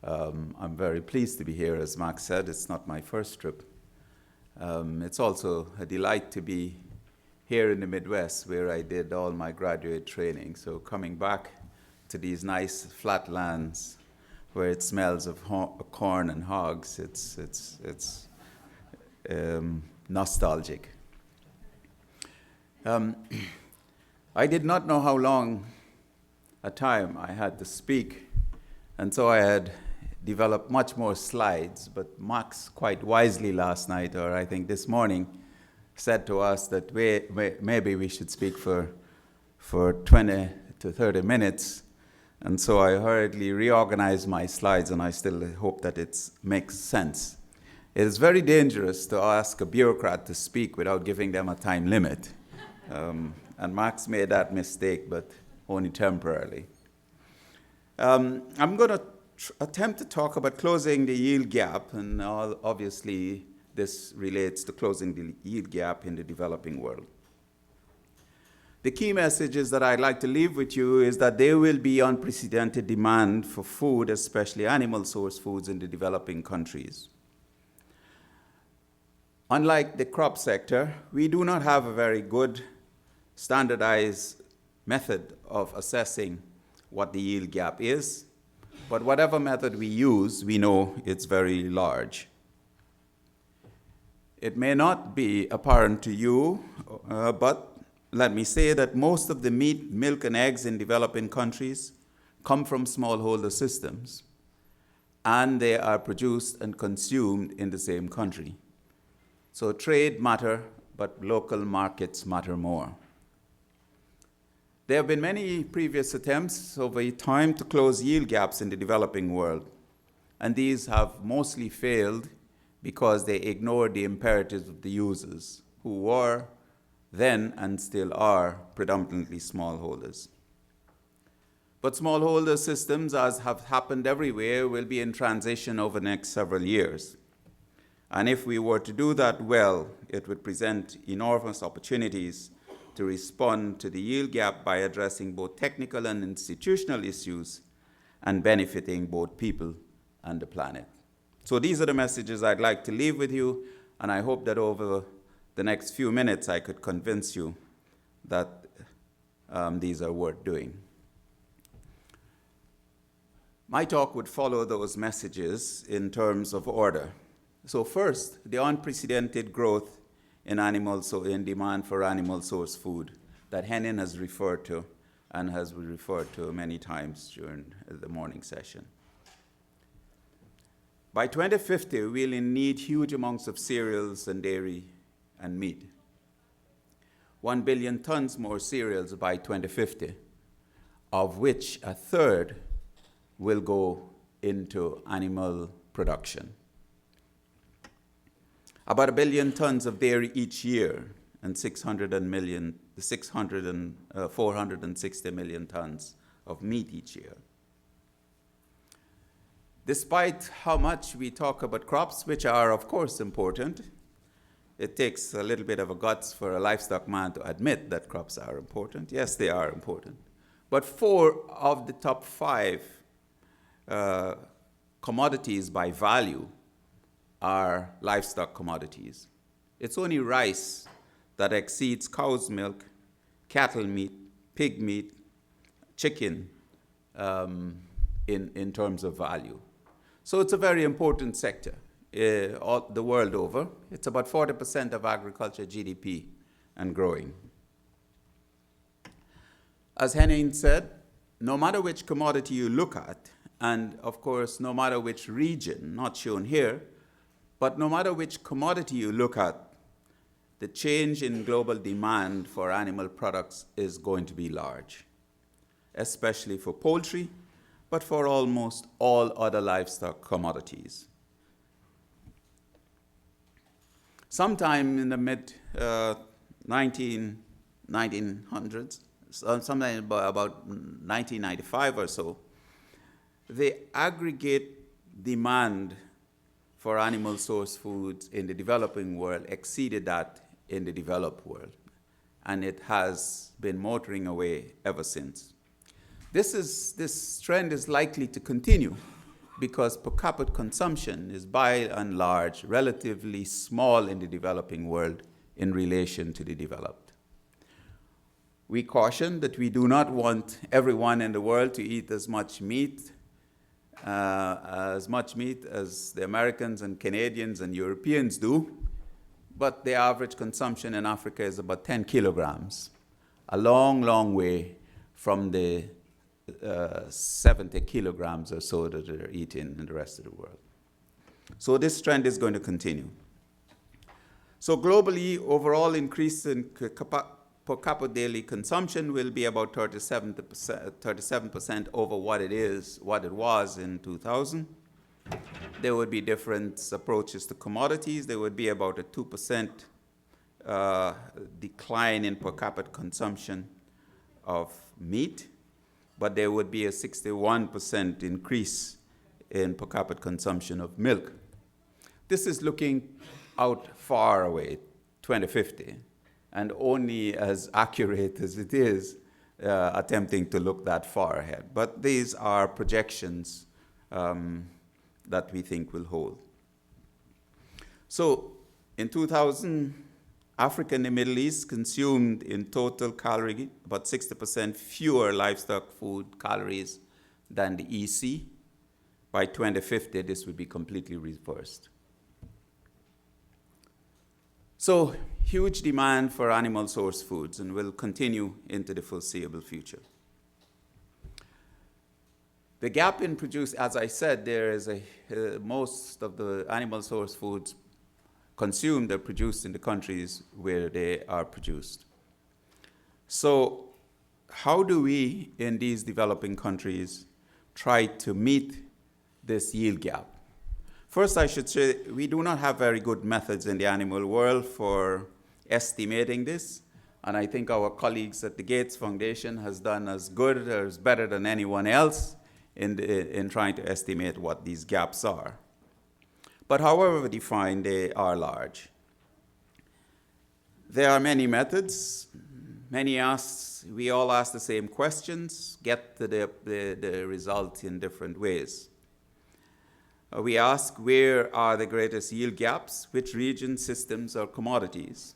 I'm very pleased to be here. As Max said, it's not my first trip. It's also a delight to be here in the Midwest, where I did all my graduate training. So coming back to these nice flat lands where it smells of corn and hogs, it's nostalgic. I did not know how long a time I had to speak, and so I had developed much more slides, but Max quite wisely last night, or I think this morning, said to us that maybe we should speak for 20 to 30 minutes, and so I hurriedly reorganized my slides, and I still hope that it makes sense. It is very dangerous to ask a bureaucrat to speak without giving them a time limit, and Max made that mistake, but only temporarily. I'm going to attempt to talk about closing the yield gap, and obviously this relates to closing the yield gap in the developing world. The key messages that I'd like to leave with you is that there will be unprecedented demand for food, especially animal source foods, in the developing countries. Unlike the crop sector, we do not have a very good standardized method of assessing what the yield gap is, but whatever method we use, we know it's very large. It may not be apparent to you, but let me say that most of the meat, milk, and eggs in developing countries come from smallholder systems, and they are produced and consumed in the same country. So trade matters, but local markets matter more. There have been many previous attempts over time to close yield gaps in the developing world, and these have mostly failed because they ignored the imperatives of the users, who were then and still are predominantly smallholders. But smallholder systems, as have happened everywhere, will be in transition over the next several years. And if we were to do that well, it would present enormous opportunities to respond to the yield gap by addressing both technical and institutional issues and benefiting both people and the planet. So these are the messages I'd like to leave with you, and I hope that over the next few minutes I could convince you that these are worth doing. My talk would follow those messages in terms of order. So first, the unprecedented growth in demand for animal source food that Henning has referred to and has been referred to many times during the morning session. By 2050, we'll need huge amounts of cereals and dairy and meat. 1 billion tons more cereals by 2050, of which a third will go into animal production. About 1 billion tons of dairy each year, and 460 million tons of meat each year. Despite how much we talk about crops, which are of course important, it takes a little bit of a guts for a livestock man to admit that crops are important. Yes, they are important. But 4 of the top 5 commodities by value are livestock commodities. It's only rice that exceeds cow's milk, cattle meat, pig meat, chicken in terms of value. So it's a very important sector all the world over. It's about 40% of agriculture GDP and growing. As Henning said, no matter which commodity you look at, and of course no matter which region, not shown here, but no matter which commodity you look at, the change in global demand for animal products is going to be large, especially for poultry, but for almost all other livestock commodities. Sometime in the mid-1900s, sometime about 1995 or so, the aggregate demand for animal source foods in the developing world exceeded that in the developed world, and it has been motoring away ever since. This trend is likely to continue because per capita consumption is by and large relatively small in the developing world in relation to the developed. We caution that we do not want everyone in the world to eat as much meat as the Americans and Canadians and Europeans do, but the average consumption in Africa is about 10 kilograms, a long, long way from the 70 kilograms or so that they're eating in the rest of the world. So this trend is going to continue. So globally, overall increase in per capita daily consumption will be about 37% over what it was in 2000. There would be different approaches to commodities. There would be about a 2% decline in per capita consumption of meat, but there would be a 61% increase in per capita consumption of milk. This is looking out far away, 2050, and only as accurate as it is attempting to look that far ahead. But these are projections that we think will hold. So in 2000, Africa and the Middle East consumed in total calorie about 60% fewer livestock food calories than the EC. By 2050, this would be completely reversed. So huge demand for animal source foods and will continue into the foreseeable future. The gap in produce, as I said, there is most of the animal source foods consumed are produced in the countries where they are produced. So how do we in these developing countries try to meet this yield gap? First, I should say we do not have very good methods in the animal world for estimating this, and I think our colleagues at the Gates Foundation has done as good or as better than anyone else in trying to estimate what these gaps are. But however defined, they are large. There are many methods. We all ask the same questions, get to the result in different ways. We ask, where are the greatest yield gaps? Which regions, systems, or commodities?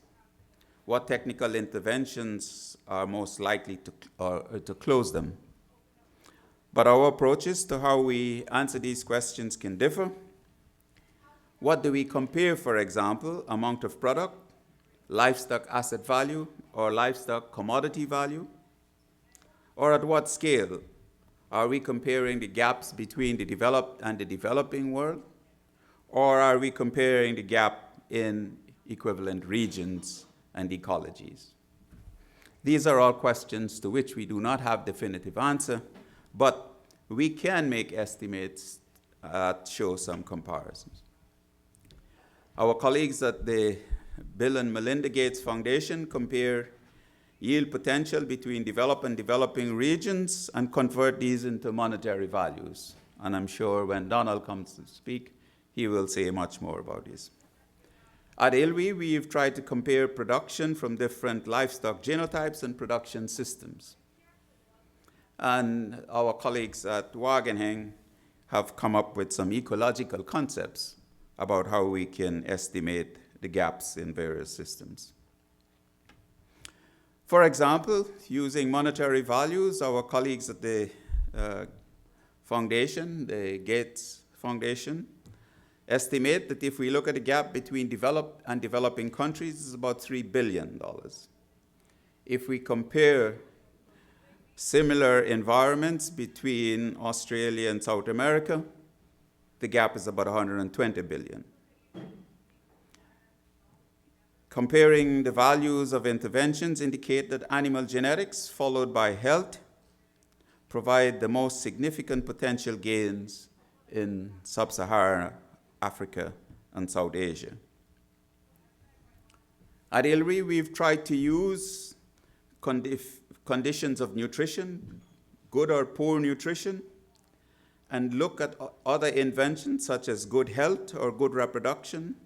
What technical interventions are most likely to close them? But our approaches to how we answer these questions can differ. What do we compare, for example, amount of product, livestock asset value, or livestock commodity value? Or at what scale? Are we comparing the gaps between the developed and the developing world? Or are we comparing the gap in equivalent regions and ecologies? These are all questions to which we do not have definitive answer, but we can make estimates show some comparisons. Our colleagues at the Bill and Melinda Gates Foundation compare yield potential between developed and developing regions and convert these into monetary values. And I'm sure when Donald comes to speak, he will say much more about this. At ILRI, we've tried to compare production from different livestock genotypes and production systems. And our colleagues at Wageningen have come up with some ecological concepts about how we can estimate the gaps in various systems. For example, using monetary values, our colleagues at the foundation, the Gates Foundation, estimate that if we look at the gap between developed and developing countries, it's about $3 billion. If we compare similar environments between Australia and South America, the gap is about 120 billion. Comparing the values of interventions indicate that animal genetics, followed by health, provide the most significant potential gains in sub-Saharan Africa and South Asia. At ILRI, we've tried to use conditions of nutrition, good or poor nutrition, and look at other inventions such as good health or good reproduction,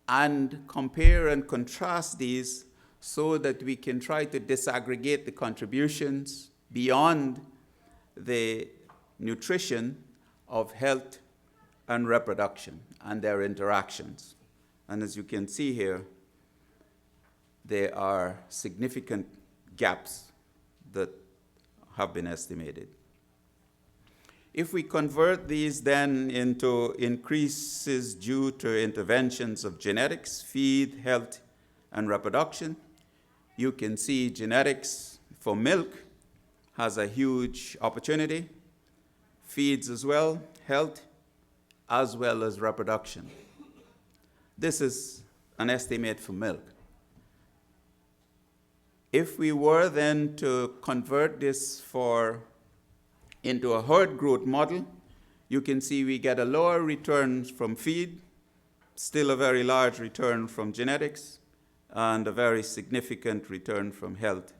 and compare and contrast these so that we can try to disaggregate the contributions beyond the nutrition, of health and reproduction and their interactions. And as you can see here, there are significant gaps that have been estimated. If we convert these then into increases due to interventions of genetics, feed, health, and reproduction, you can see genetics for milk has a huge opportunity, feeds as well, health, as well as reproduction. This is an estimate for milk. If we were then to convert this into a herd growth model, you can see we get a lower return from feed, still a very large return from genetics, and a very significant return from health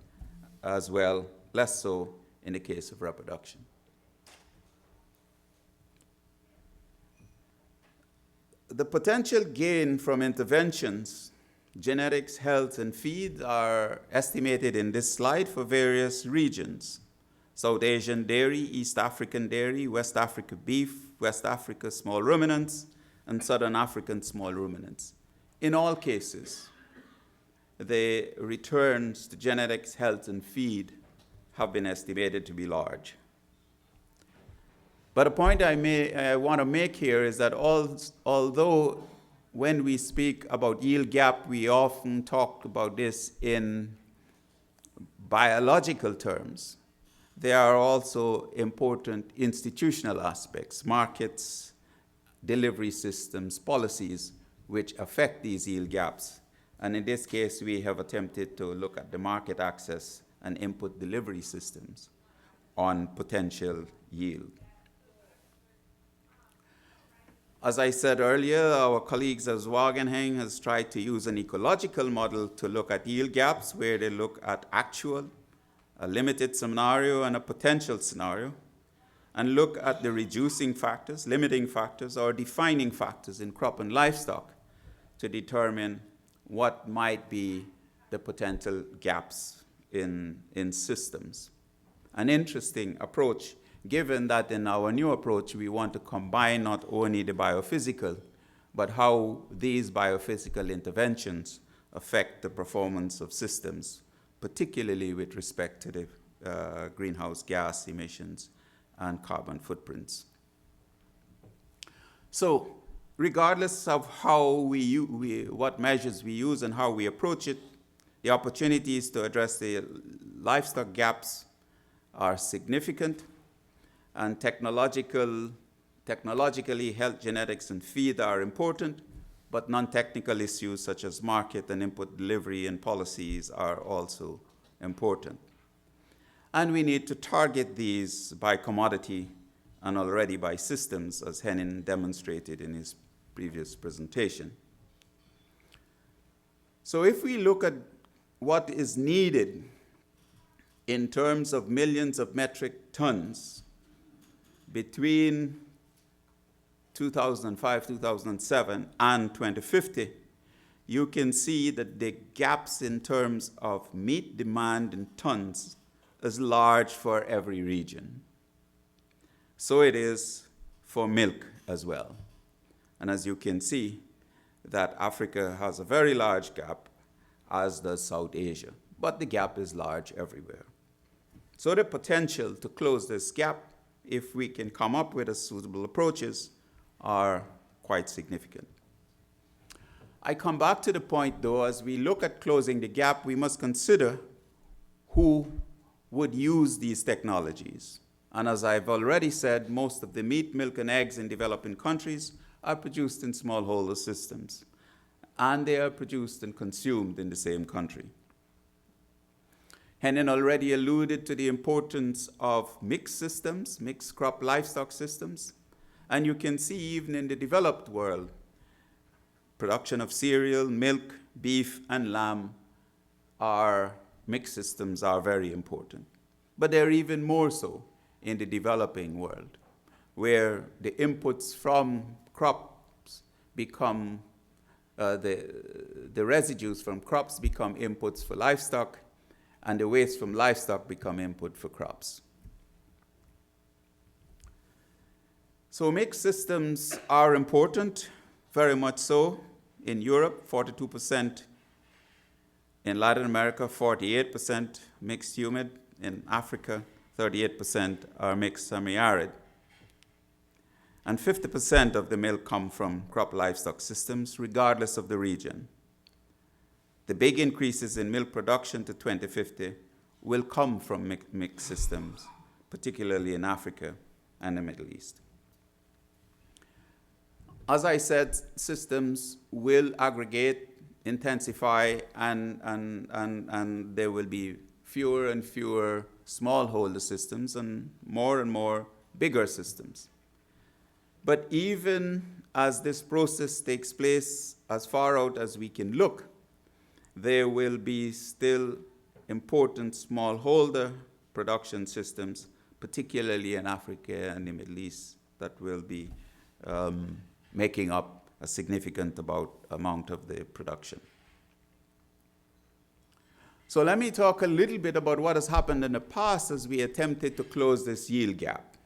as well, less so in the case of reproduction. The potential gain from interventions, genetics, health, and feed are estimated in this slide for various regions. South Asian dairy, East African dairy, West Africa beef, West Africa small ruminants, and Southern African small ruminants. In all cases, the returns to genetics, health, and feed have been estimated to be large. But a point I want to make here is that although when we speak about yield gap, we often talk about this in biological terms, there are also important institutional aspects, markets, delivery systems, policies, which affect these yield gaps. And in this case, we have attempted to look at the market access and input delivery systems on potential yield. As I said earlier, our colleagues at Zwagenheng has tried to use an ecological model to look at yield gaps, where they look at actual, a limited scenario, and a potential scenario, and look at the reducing factors, limiting factors, or defining factors in crop and livestock to determine what might be the potential gaps in systems. An interesting approach, given that in our new approach we want to combine not only the biophysical, but how these biophysical interventions affect the performance of systems, particularly with respect to the greenhouse gas emissions and carbon footprints. So, regardless of how what measures we use and how we approach it, the opportunities to address the livestock gaps are significant, and technologically health, genetics, and feed are important, but non-technical issues such as market and input delivery and policies are also important. And we need to target these by commodity and already by systems, as Hennin demonstrated in his previous presentation. So if we look at what is needed in terms of millions of metric tons between 2005, 2007, and 2050, you can see that the gaps in terms of meat demand in tons is large for every region. So it is for milk as well. And as you can see, that Africa has a very large gap, as does South Asia. But the gap is large everywhere. So the potential to close this gap, if we can come up with suitable approaches, are quite significant. I come back to the point, though, as we look at closing the gap, we must consider who would use these technologies. And as I've already said, most of the meat, milk, and eggs in developing countries are produced in smallholder systems, and they are produced and consumed in the same country. Hennin already alluded to the importance of mixed systems, mixed crop livestock systems, and you can see even in the developed world, production of cereal, milk, beef, and lamb mixed systems are very important. But they're even more so in the developing world, where the inputs from crops become, the residues from crops become inputs for livestock, and the waste from livestock become input for crops. So mixed systems are important, very much so. In Europe, 42%. In Latin America, 48% mixed humid. In Africa, 38% are mixed semi-arid. And 50% of the milk come from crop livestock systems, regardless of the region. The big increases in milk production to 2050 will come from mixed systems, particularly in Africa and the Middle East. As I said, systems will aggregate, intensify, and there will be fewer and fewer smallholder systems and more bigger systems. But even as this process takes place as far out as we can look, there will be still important smallholder production systems, particularly in Africa and the Middle East, that will be making up a significant amount of the production. So let me talk a little bit about what has happened in the past as we attempted to close this yield gap.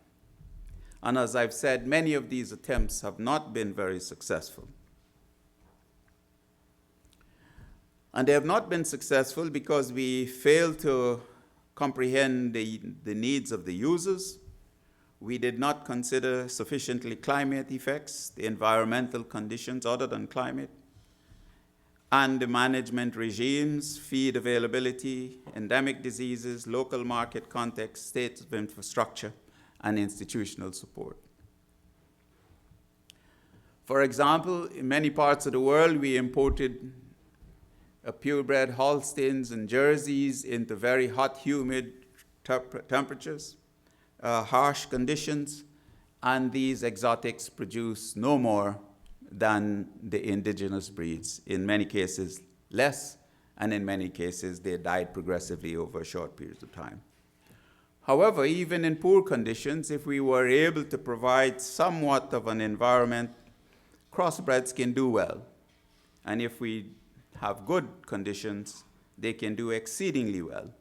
And as I've said, many of these attempts have not been very successful. And they have not been successful because we failed to comprehend the needs of the users. We did not consider sufficiently climate effects, the environmental conditions other than climate, and the management regimes, feed availability, endemic diseases, local market context, state of infrastructure, and institutional support. For example, in many parts of the world, we imported purebred Holsteins and Jerseys into very hot, humid temperatures, harsh conditions, and these exotics produce no more than the indigenous breeds. In many cases, less, and in many cases, they died progressively over short periods of time. However, even in poor conditions, if we were able to provide somewhat of an environment, crossbreds can do well. And if we have good conditions, they can do exceedingly well.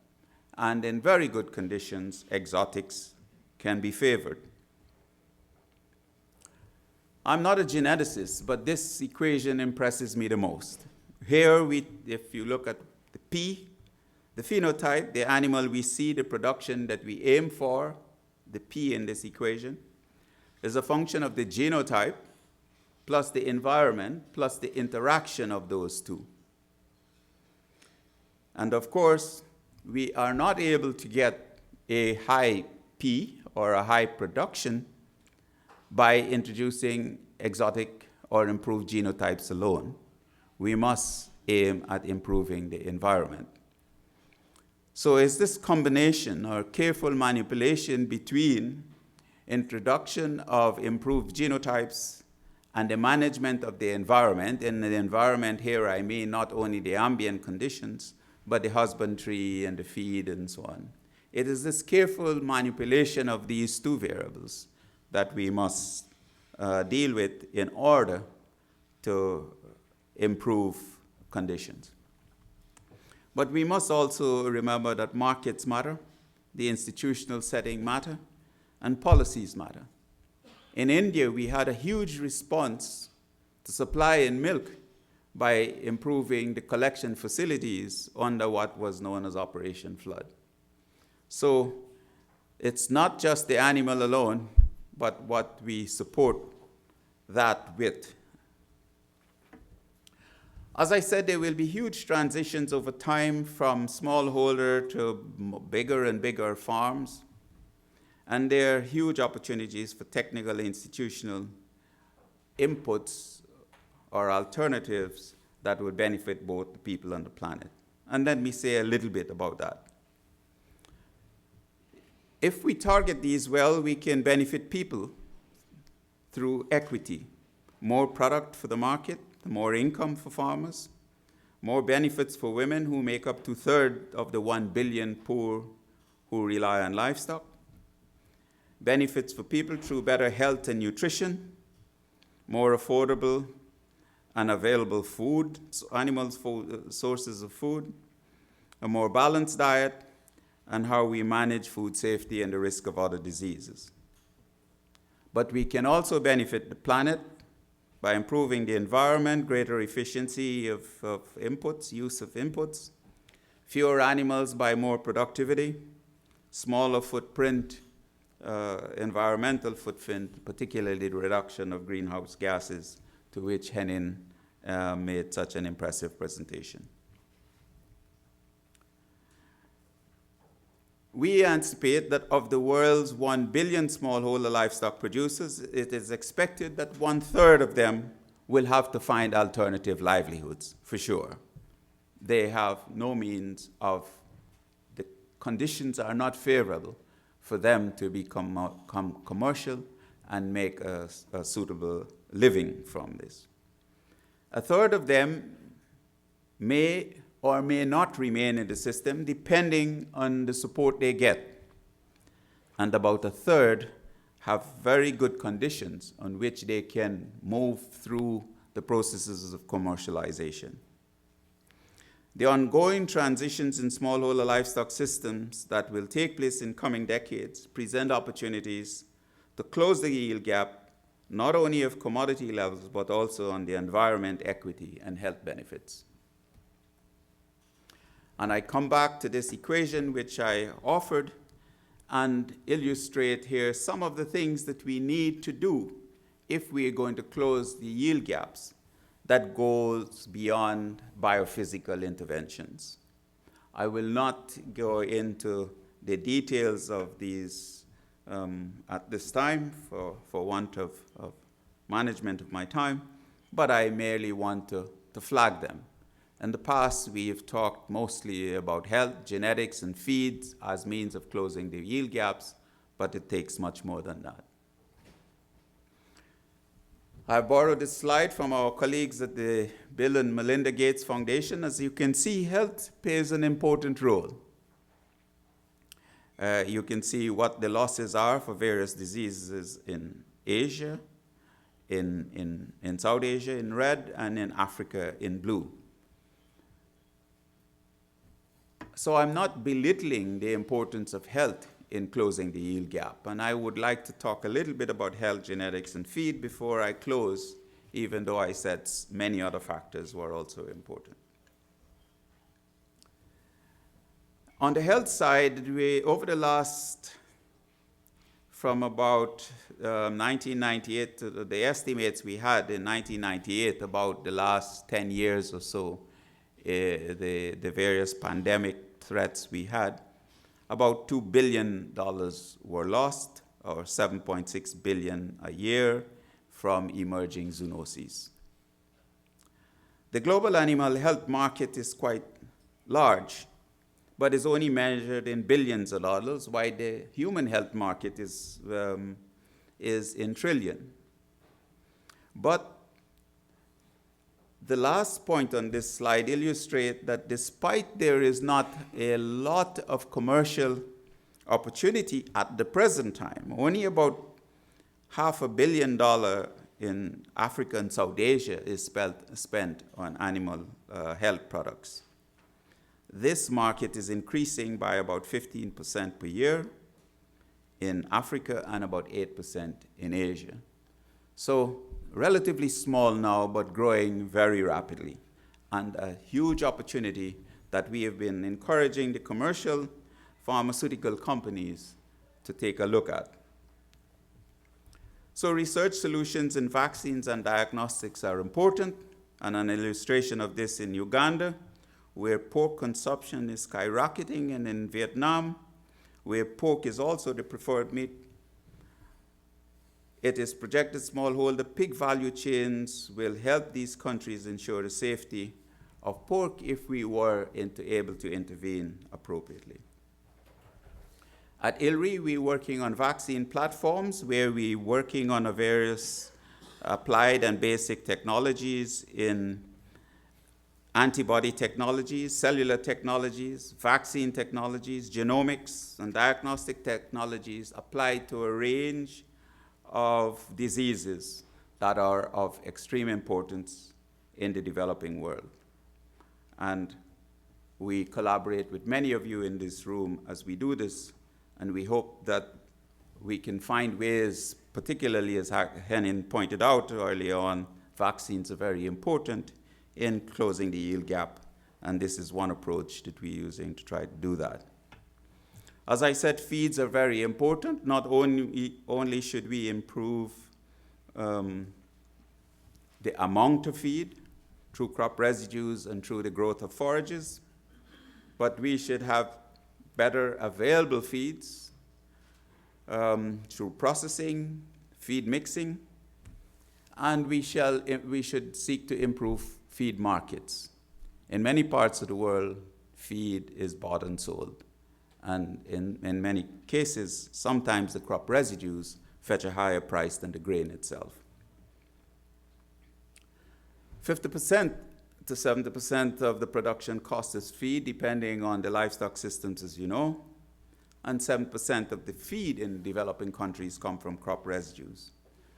And in very good conditions, exotics can be favored. I'm not a geneticist, but this equation impresses me the most. Here, if you look at the P, the phenotype, the animal we see, the production that we aim for, the P in this equation, is a function of the genotype plus the environment plus the interaction of those two. And of course, we are not able to get a high P or a high production by introducing exotic or improved genotypes alone. We must aim at improving the environment. So it's this combination or careful manipulation between introduction of improved genotypes and the management of the environment. In the environment here, I mean not only the ambient conditions, but the husbandry and the feed and so on. It is this careful manipulation of these two variables that we must deal with in order to improve conditions. But we must also remember that markets matter, the institutional setting matter, and policies matter. In India, we had a huge response to supply in milk by improving the collection facilities under what was known as Operation Flood. So it's not just the animal alone, but what we support that with. As I said, there will be huge transitions over time from smallholder to bigger and bigger farms. And there are huge opportunities for technical institutional inputs or alternatives that would benefit both the people and the planet. And let me say a little bit about that. If we target these well, we can benefit people through equity. More product for the market, more income for farmers, more benefits for women who make up 2/3 of the 1 billion poor who rely on livestock, benefits for people through better health and nutrition, more affordable and available food, sources of food, a more balanced diet, and how we manage food safety and the risk of other diseases. But we can also benefit the planet by improving the environment, greater efficiency of inputs, use of inputs, fewer animals by more productivity, smaller footprint, environmental footprint, particularly the reduction of greenhouse gases, to which Henning made such an impressive presentation. We anticipate that of the world's 1 billion smallholder livestock producers, it is expected that 1/3 of them will have to find alternative livelihoods, for sure. They have no means of, the conditions are not favorable for them to become commercial and make a suitable living from this. 1/3 of them may or may not remain in the system depending on the support they get. And about 1/3 have very good conditions on which they can move through the processes of commercialization. The ongoing transitions in smallholder livestock systems that will take place in coming decades present opportunities to close the yield gap, not only of commodity levels, but also on the environment, equity, and health benefits. And I come back to this equation which I offered and illustrate here some of the things that we need to do if we are going to close the yield gaps that goes beyond biophysical interventions. I will not go into the details of these at this time for want of management of my time, but I merely want to flag them. In the past, we have talked mostly about health, genetics, and feeds as means of closing the yield gaps, but it takes much more than that. I borrowed this slide from our colleagues at the Bill and Melinda Gates Foundation. As you can see, health plays an important role. You can see what the losses are for various diseases in Asia, in South Asia in red, and in Africa in blue. So I'm not belittling the importance of health in closing the yield gap, and I would like to talk a little bit about health, genetics, and feed before I close, even though I said many other factors were also important. On the health side, over the last, from about 1998 to the estimates we had in 1998, about the last 10 years or so, the various pandemic threats we had, about $2 billion were lost, or 7.6 billion a year, from emerging zoonoses. The global animal health market is quite large, but is only measured in billions of dollars, while the human health market is in trillion. But the last point on this slide illustrates that despite there is not a lot of commercial opportunity at the present time, only about $500 million in Africa and South Asia is spent on animal health products. This market is increasing by about 15% per year in Africa and about 8% in Asia. So relatively small now, but growing very rapidly, and a huge opportunity that we have been encouraging the commercial pharmaceutical companies to take a look at. So research solutions in vaccines and diagnostics are important, and an illustration of this in Uganda, where pork consumption is skyrocketing, and in Vietnam, where pork is also the preferred meat. It is projected smallholder pig value chains will help these countries ensure the safety of pork if we were able to intervene appropriately. At ILRI, we're working on vaccine platforms where we're working on various applied and basic technologies in antibody technologies, cellular technologies, vaccine technologies, genomics, and diagnostic technologies applied to a range of diseases that are of extreme importance in the developing world. And we collaborate with many of you in this room as we do this, and we hope that we can find ways particularly as Henning pointed out earlier on, vaccines are very important in closing the yield gap. And this is one approach that we're using to try to do that. As I said, feeds are very important. Not only should we improve the amount of feed through crop residues and through the growth of forages, but we should have better available feeds through processing, feed mixing, and we should seek to improve feed markets. In many parts of the world, feed is bought and sold. And in many cases, sometimes the crop residues fetch a higher price than the grain itself. 50% to 70% of the production cost is feed, depending on the livestock systems, as you know. And 7% of the feed in developing countries come from crop residues.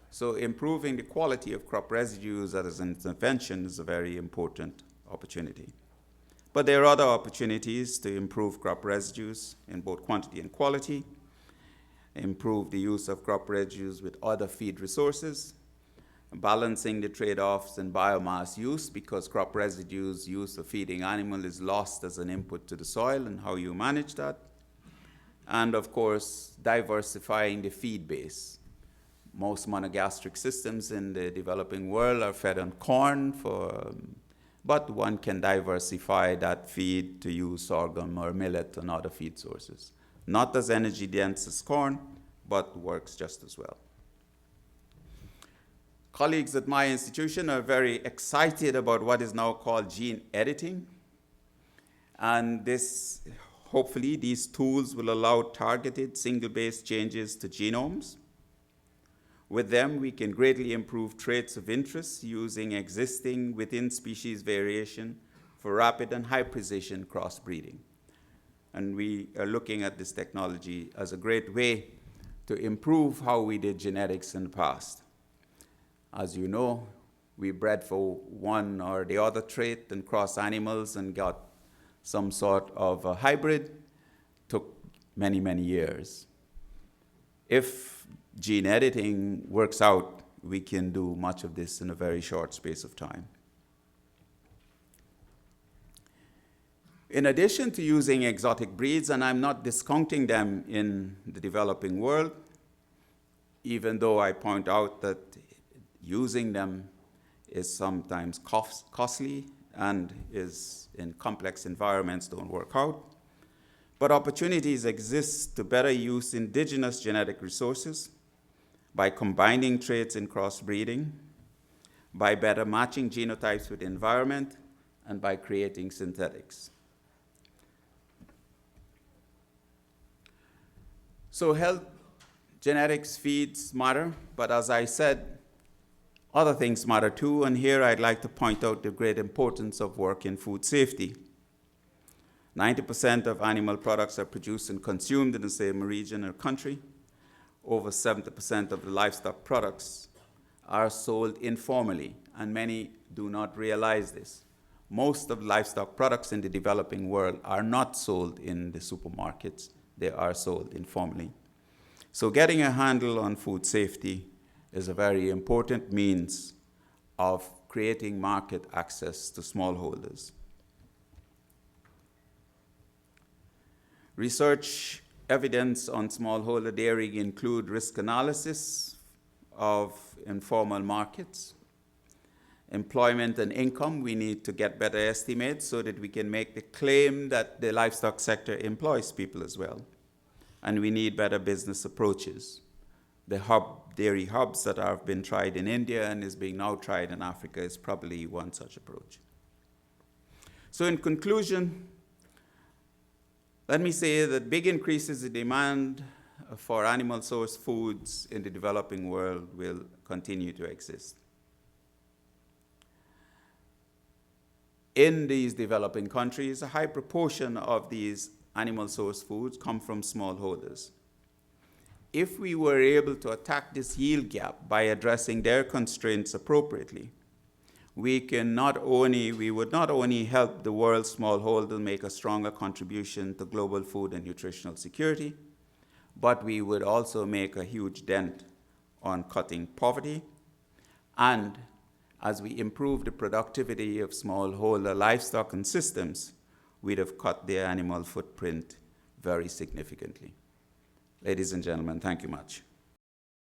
So improving the quality of crop residues as an intervention is a very important opportunity. But there are other opportunities to improve crop residues in both quantity and quality, improve the use of crop residues with other feed resources, balancing the trade-offs in biomass use, because crop residues used for feeding animal is lost as an input to the soil, and how you manage that. And of course, diversifying the feed base. Most monogastric systems in the developing world are fed on corn, but one can diversify that feed to use sorghum or millet and other feed sources. Not as energy dense as corn, but works just as well. Colleagues at my institution are very excited about what is now called gene editing. And hopefully these tools will allow targeted single-base changes to genomes. With them, we can greatly improve traits of interest using existing within-species variation for rapid and high-precision crossbreeding. And we are looking at this technology as a great way to improve how we did genetics in the past. As you know, we bred for one or the other trait and cross animals and got some sort of a hybrid. Took many, many years. If gene editing works out, we can do much of this in a very short space of time. In addition to using exotic breeds, and I'm not discounting them in the developing world, even though I point out that using them is sometimes costly and is in complex environments don't work out. But opportunities exist to better use indigenous genetic resources by combining traits in crossbreeding, by better matching genotypes with the environment, and by creating synthetics. So health, genetics, feeds matter, but as I said, other things matter too, and here I'd like to point out the great importance of work in food safety. 90% of animal products are produced and consumed in the same region or country. Over 70% of the livestock products are sold informally, and many do not realize this. Most of the livestock products in the developing world are not sold in the supermarkets. They are sold informally. So getting a handle on food safety is a very important means of creating market access to smallholders. Research evidence on smallholder dairy include risk analysis of informal markets. Employment and income, we need to get better estimates so that we can make the claim that the livestock sector employs people as well. And we need better business approaches. The dairy hubs that have been tried in India and is being now tried in Africa is probably one such approach. So in conclusion, let me say that big increases in demand for animal source foods in the developing world will continue to exist. In these developing countries, a high proportion of these animal source foods come from smallholders. If we were able to attack this yield gap by addressing their constraints appropriately, we would not only help the world's smallholder make a stronger contribution to global food and nutritional security, but we would also make a huge dent on cutting poverty, and as we improve the productivity of smallholder livestock and systems, we'd have cut their animal footprint very significantly. Ladies and gentlemen, thank you much.